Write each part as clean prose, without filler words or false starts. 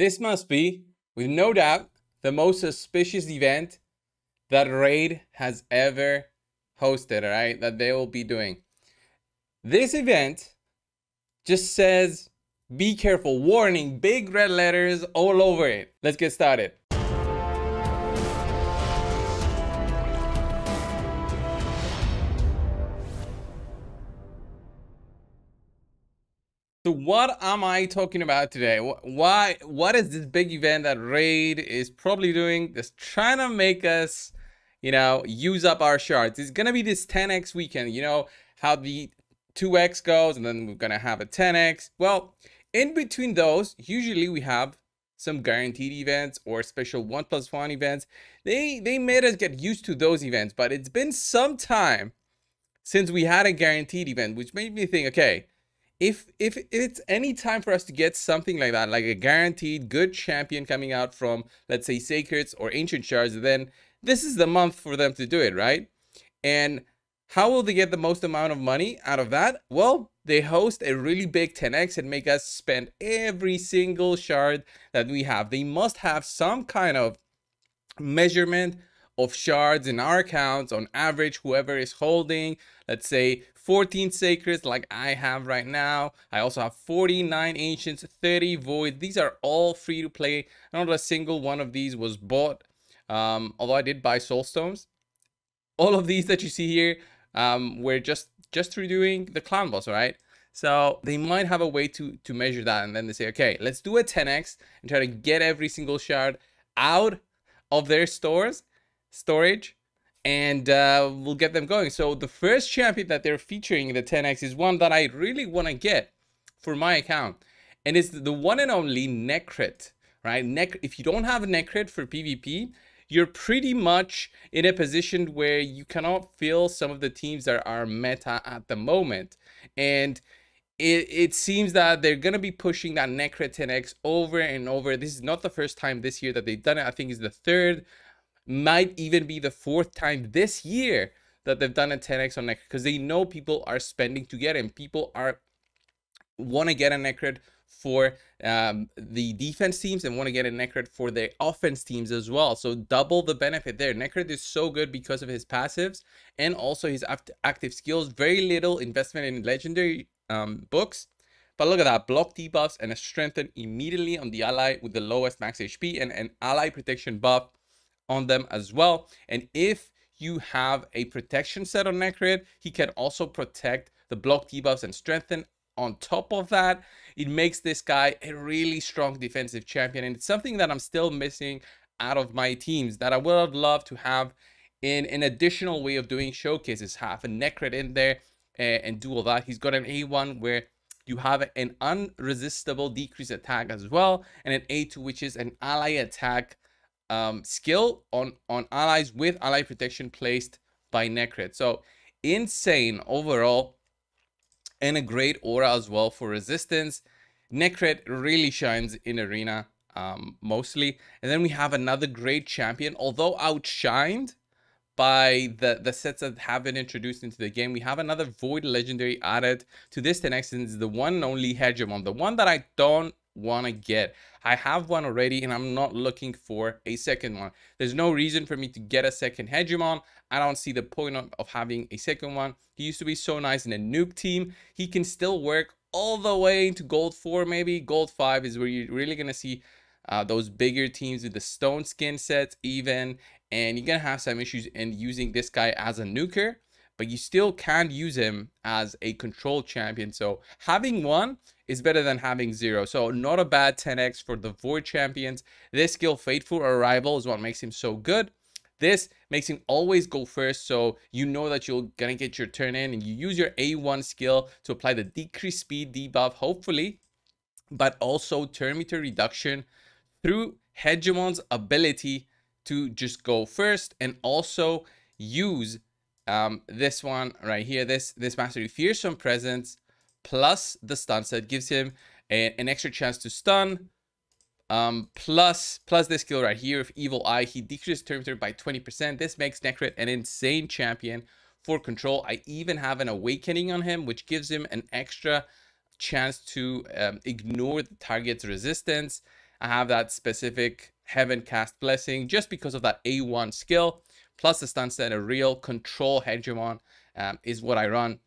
This must be, with no doubt, the most suspicious event that Raid has ever hosted, alright? That they will be doing. This event just says, be careful, warning, big red letters all over it. Let's get started. So what am I talking about today? What is this big event that Raid is probably doing? Just trying to make us, use up our shards. It's gonna be this 10x weekend. You know how the 2x goes, and then we're gonna have a 10x. Well, in between those, usually we have some guaranteed events or special 1+1 events. They made us get used to those events, but it's been some time since we had a guaranteed event, which made me think, okay, if it's any time for us to get something like that, like a guaranteed good champion coming out from, let's say, Sacreds or Ancient Shards, then this is the month for them to do it, right? And how will they get the most amount of money out of that? Well, they host a really big 10x and make us spend every single shard that we have. They must have some kind of measurement of shards in our accounts. On average, whoever is holding, let's say 14 sacreds like I have right now. I also have 49 ancients, 30 voids. These are all free to play. Not a single one of these was bought, although I did buy soulstones. All of these that you see here were just through doing the clan boss, right? So they might have a way to measure that, and then they say, okay, let's do a 10x and try to get every single shard out of their storage, and we'll get them going. So the first champion that they're featuring in the 10x is one that I really want to get for my account, and it's the one and only Necrit, right? If you don't have a Necrit for PvP, you're pretty much in a position where you cannot fill some of the teams that are meta at the moment. And it seems that they're going to be pushing that Necrit 10x over and over. This is not the first time this year that they've done it. I think it's the third, might even be the fourth time this year that they've done a 10x on Necrit, because they know people are spending to get him. People want to get a Necrit for the defense teams and want to get a Necrit for their offense teams as well. So double the benefit there. Necrit is so good because of his passives and also his active skills. Very little investment in legendary books. But look at that, block debuffs and a strengthen immediately on the ally with the lowest max HP, and an ally protection buff on them as well. And if you have a protection set on Necrit, he can also protect the block debuffs and strengthen. On top of that, it makes this guy a really strong defensive champion, and it's something that I'm still missing out of my teams that I would have loved to have in an additional way of doing showcases. Have a Necrit in there and do all that. He's got an A1 where you have an unresistible decrease attack as well, and an A2 which is an ally attack skill on allies with ally protection placed by Necrit. So insane overall, and a great aura as well for resistance. Necrit really shines in arena mostly. And then we have another great champion, although outshined by the sets that have been introduced into the game. We have another Void legendary added to this 10x, and it's the one and only Hegemon, the one that I don't want to get. I have one already and I'm not looking for a second one. There's no reason for me to get a second Hegemon. I don't see the point of having a second one. He used to be so nice in a nuke team. He can still work all the way into gold 4, maybe gold 5 is where you're really gonna see those bigger teams with the stone skin sets even, and you're gonna have some issues in using this guy as a nuker, but you still can use him as a control champion. So having one is better than having zero. So not a bad 10x for the Void champions. This skill, Fateful Arrival, is what makes him so good. This makes him always go first, so you know that you're gonna get your turn in, and you use your A1 skill to apply the decreased speed debuff, hopefully, but also turn meter reduction through Hegemon's ability to just go first, and also use this one right here, this Mastery Fearsome Presence plus the stun set gives him an extra chance to stun. Plus this skill right here of Evil Eye, he decreases turn meter by 20%. This makes Necrit an insane champion for control. I even have an Awakening on him, which gives him an extra chance to ignore the target's resistance. I have that specific Heaven Cast Blessing just because of that A1 skill, plus the stun set. A real control hegemon is what I run.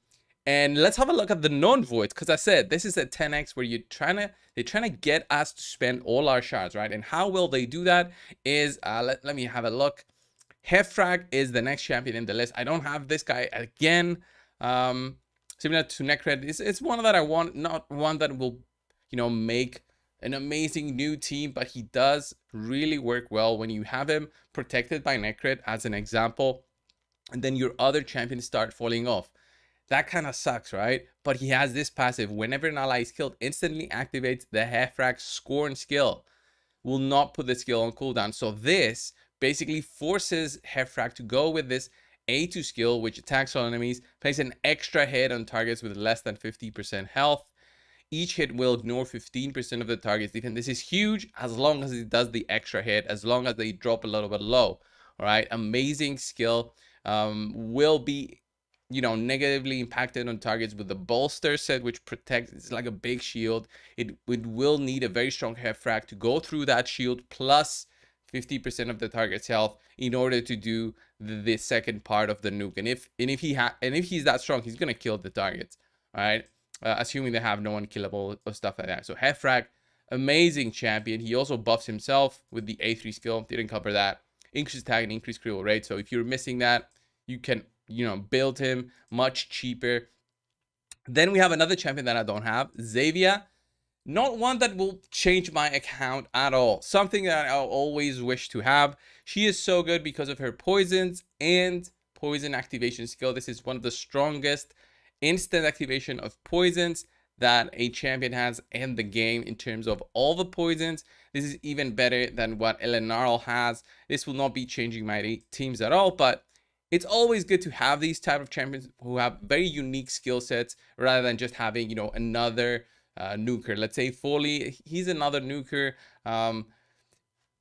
And let's have a look at the non-void, because I said this is a 10x where they're trying to get us to spend all our shards, right? And how will they do that is, let me have a look. Hefrag is the next champion in the list. I don't have this guy again. Similar to Necred, it's one that I want, not one that will, you know, make an amazing new team, but he does really work well when you have him protected by Necred as an example, and then your other champions start falling off. That kind of sucks, right? But he has this passive. Whenever an ally is killed, instantly activates the Hefrag Scorn skill. Will not put the skill on cooldown. So this basically forces Hefrag to go with this A2 skill, which attacks all enemies, place an extra hit on targets with less than 50% health. Each hit will ignore 15% of the target's defense. This is huge as long as it does the extra hit, as long as they drop a little bit low. All right, amazing skill. Will be, you know, negatively impacted on targets with the bolster set, which protects. It's like a big shield. It will need a very strong Hefrag to go through that shield plus 50% of the target's health in order to do the second part of the nuke. And if he's that strong, he's gonna kill the targets. All right, assuming they have no unkillable or stuff like that. So Hefrag, amazing champion. He also buffs himself with the A3 skill. Didn't cover that. Increase attack and increase critical rate. So if you're missing that, you can, you know, build him much cheaper. Then we have another champion that I don't have, Xavier. Not one that will change my account at all. Something that I'll always wish to have. She is so good because of her poisons and poison activation skill. This is one of the strongest instant activation of poisons that a champion has in the game in terms of all the poisons. This is even better than what Elenarl has. This will not be changing my teams at all, but it's always good to have these type of champions who have very unique skill sets rather than just having, you know, another nuker. Let's say Foley, he's another nuker.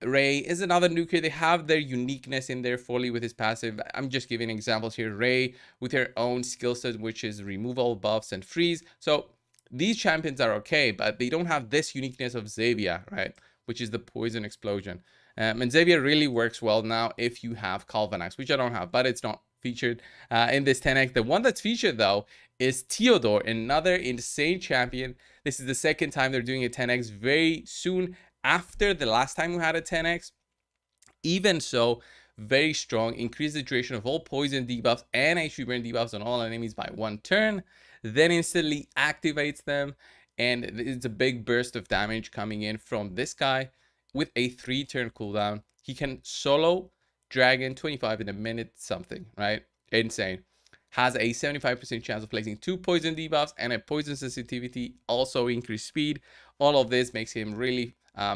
Ray is another nuker. They have their uniqueness in there. Foley with his passive. I'm just giving examples here. Ray with her own skill set, which is removal, buffs, and freeze. So these champions are okay, but they don't have this uniqueness of Xavier, right? Which is the poison explosion. And Xavier really works well now if you have Calvanax, which I don't have, but it's not featured in this 10x. The one that's featured though is Theodore, another insane champion. This is the second time they're doing a 10x very soon after the last time we had a 10x. Even so, very strong. Increase the duration of all poison debuffs and HP burn debuffs on all enemies by 1 turn. Then instantly activates them. And it's a big burst of damage coming in from this guy with a 3-turn cooldown. He can solo Dragon 25 in a minute something, right? Insane. Has a 75% chance of placing 2 poison debuffs and a poison sensitivity, also increased speed. All of this makes him really,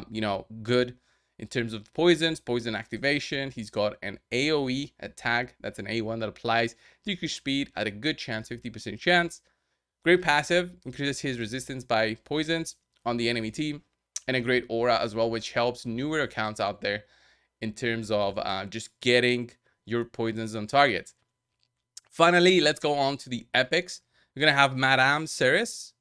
you know, good in terms of poisons, poison activation. He's got an AoE attack. That's an A1 that applies decreased speed at a good chance, 50% chance. Great passive, increases his resistance by poisons on the enemy team. And a great aura as well, which helps newer accounts out there in terms of just getting your poisons on target. Finally, let's go on to the epics. We're going to have Madame Ceres,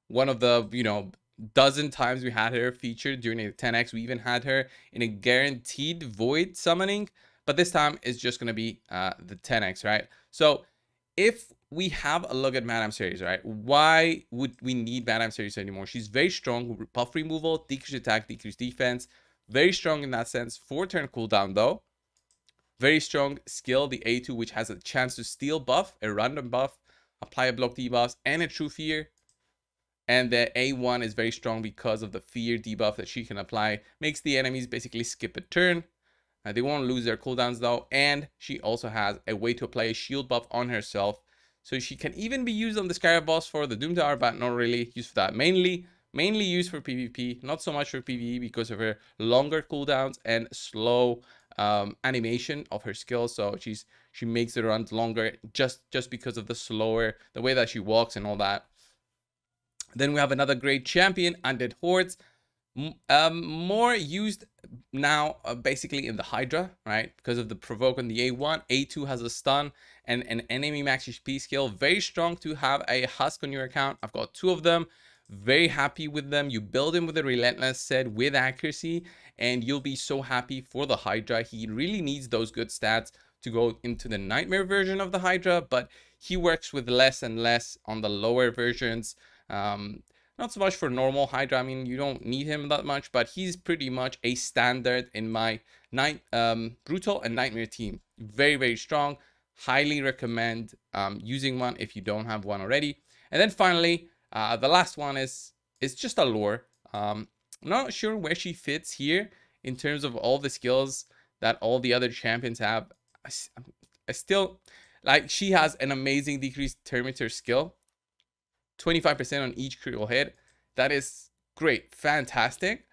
one of the, you know, dozen times we had her featured during a 10x. We even had her in a guaranteed void summoning, but this time it's just going to be the 10x, right? So if we have a look at Madame Ceres, right? Why would we need Madame Ceres anymore? She's very strong, buff removal, decreased attack, decreased defense. Very strong in that sense. 4-turn cooldown though. Very strong skill, the A2, which has a chance to steal buff, a random buff, apply a block debuff, and a true fear. And the A1 is very strong because of the fear debuff that she can apply. Makes the enemies basically skip a turn. They won't lose their cooldowns though. And she also has a way to apply a shield buff on herself. So she can even be used on the Scarab boss for the Doom Tower, but not really used for that. Mainly used for PvP, not so much for PvE because of her longer cooldowns and slow animation of her skills. So she makes the runs longer just because of the way that she walks and all that. Then we have another great champion, Undead Hordes. More used now basically in the Hydra, right? Because of the provoke on the A1. A2 has a stun and an enemy max HP skill. Very strong to have a husk on your account. I've got 2 of them. very happy with them. You build him with a relentless set with accuracy, and you'll be so happy for the Hydra. He really needs those good stats to go into the nightmare version of the Hydra, but he works with less and less on the lower versions. Not so much for normal Hydra. I mean, you don't need him that much, but he's pretty much a standard in my brutal and nightmare team. Very, very strong. Highly recommend using one if you don't have one already. And then finally, the last one is just a lore. I'm not sure where she fits here in terms of all the skills that all the other champions have. I still like, she has an amazing decreased Terminator skill, 25% on each critical hit. That is great, fantastic,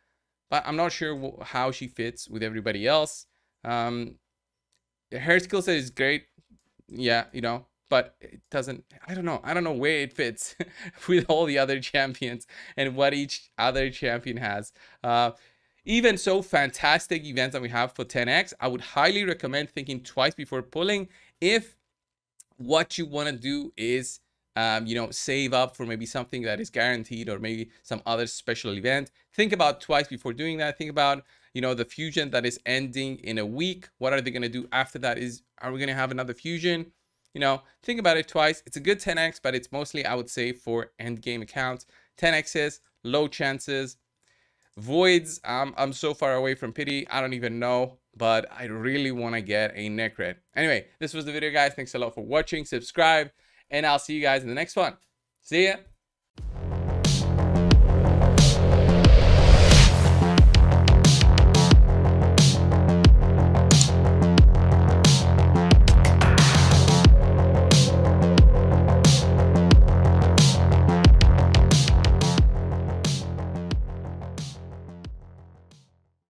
but I'm not sure how she fits with everybody else. Her skill set is great, yeah, you know, but it doesn't, I don't know where it fits with all the other champions and what each other champion has. Even so, fantastic events that we have for 10x, I would highly recommend thinking twice before pulling. If what you want to do is you know, save up for maybe something that is guaranteed, or maybe some other special event, think about twice before doing that. Think about, you know, the fusion that is ending in a week. What are they going to do after that? Are we going to have another fusion? You know, think about it twice. It's a good 10x, but it's mostly, I would say, for end game accounts. 10x's, low chances. Voids, I'm so far away from pity, I don't even know, but I really want to get a neck red. Anyway, this was the video, guys. Thanks a lot for watching. Subscribe, and I'll see you guys in the next one. See ya.